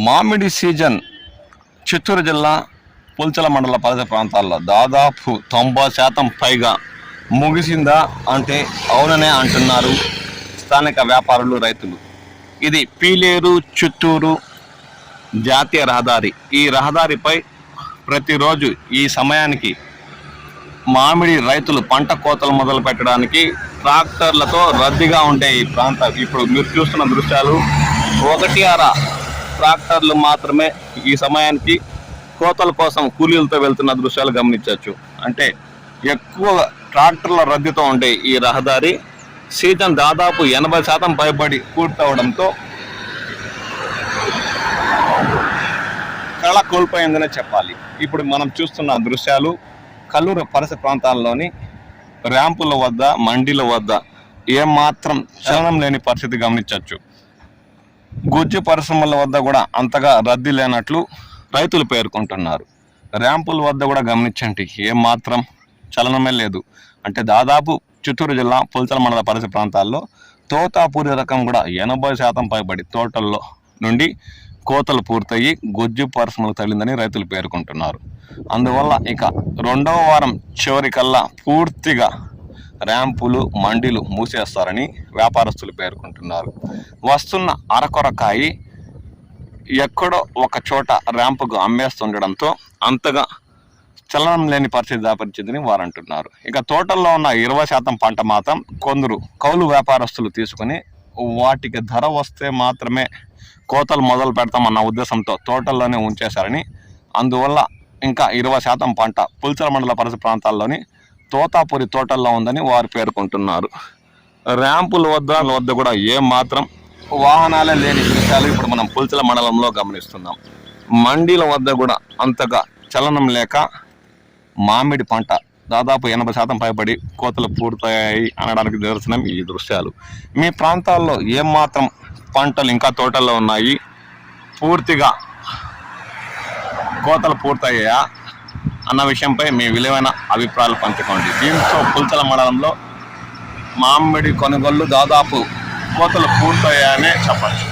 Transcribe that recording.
మామిడి సీజన్ చిత్తూరు జిల్లా పుల్చల మండల పరిసర ప్రాంతాల్లో దాదాపు 90% పైగా ముగిసిందా అంటే అవుననే అంటున్నారు స్థానిక వ్యాపారులు, రైతులు. ఇది పీలేరు చిత్తూరు జాతీయ రహదారి. ఈ రహదారిపై ప్రతిరోజు ఈ సమయానికి మామిడి రైతులు పంట కోతలు మొదలు పెట్టడానికి ట్రాక్టర్లతో రద్దీగా ఉండే ఈ ప్రాంతం. ఇప్పుడు మీరు చూస్తున్న దృశ్యాలు 1-6 ట్రాక్టర్లు మాత్రమే ఈ సమయానికి కోతల కోసం కూలీలతో వెళ్తున్న దృశ్యాలు గమనించవచ్చు. అంటే ఎక్కువ ట్రాక్టర్ల రద్దీతో ఉండే ఈ రహదారి సీజన్ దాదాపు 80% పైబడి పూర్తవడంతో కళ కోల్పోయిందనే చెప్పాలి. ఇప్పుడు మనం చూస్తున్న దృశ్యాలు కల్లూరు పరిసర ప్రాంతాల్లోని ర్యాంపుల వద్ద, మండీల వద్ద ఏమాత్రం చలనం లేని పరిస్థితి గమనించవచ్చు. గుజ్జు పరిశ్రమల వద్ద కూడా అంతగా రద్దీ లేనట్లు రైతులు పేర్కొంటున్నారు. ర్యాంపుల వద్ద కూడా గమనించండి, ఏమాత్రం చలనమే లేదు. అంటే దాదాపు చిత్తూరు జిల్లా పుల్చల మండల పరిసర ప్రాంతాల్లో తోతాపూరి రకం కూడా 80% పైబడి తోటల్లో నుండి కోతలు పూర్తయి గుజ్జు పరిశ్రమలు తగిలిందని రైతులు పేర్కొంటున్నారు. అందువల్ల ఇక 2వ వారం చివరికల్లా పూర్తిగా ర్యాంపులు, మండీలు మూసేస్తారని వ్యాపారస్తులు పేర్కొంటున్నారు. వస్తున్న అరకొరకాయి ఎక్కడో ఒక చోట ర్యాంపుకు అమ్మేస్తుండడంతో అంతగా చలనం లేని పరిస్థితి దాపరిచిందని వారు అంటున్నారు. ఇక తోటల్లో ఉన్న 20% పంట మాత్రం కొందరు కౌలు వ్యాపారస్తులు తీసుకుని వాటికి ధర వస్తే మాత్రమే కోతలు మొదలు పెడతామన్న ఉద్దేశంతో తోటల్లోనే ఉంచేశారని, అందువల్ల ఇంకా 20% పంట పుల్చల మండల పరిసర ప్రాంతాల్లోని తోతాపూరి తోటల్లో ఉందని వారు పేర్కొంటున్నారు. ర్యాంపుల వద్ద కూడా ఏమాత్రం వాహనాలే లేని దృశ్యాలు ఇప్పుడు మనం పుల్చల మండలంలో గమనిస్తున్నాం. మండీల వద్ద కూడా అంతగా చలనం లేక మామిడి పంట దాదాపు 80% పైబడి కోతలు పూర్తయ్యాయి అనడానికి నిదర్శనం ఈ దృశ్యాలు. మీ ప్రాంతాల్లో ఏమాత్రం పంటలు ఇంకా తోటల్లో ఉన్నాయి, పూర్తిగా కోతలు పూర్తయ్యాయా అన్న విషయంపై మీ విలువైన అభిప్రాయాలు పంచుకోండి. దీంతో పుల్చల మండలంలో మామిడి కొనుగోళ్లు దాదాపు కోతలు పూర్తయ్యాయనే చెప్పచ్చు.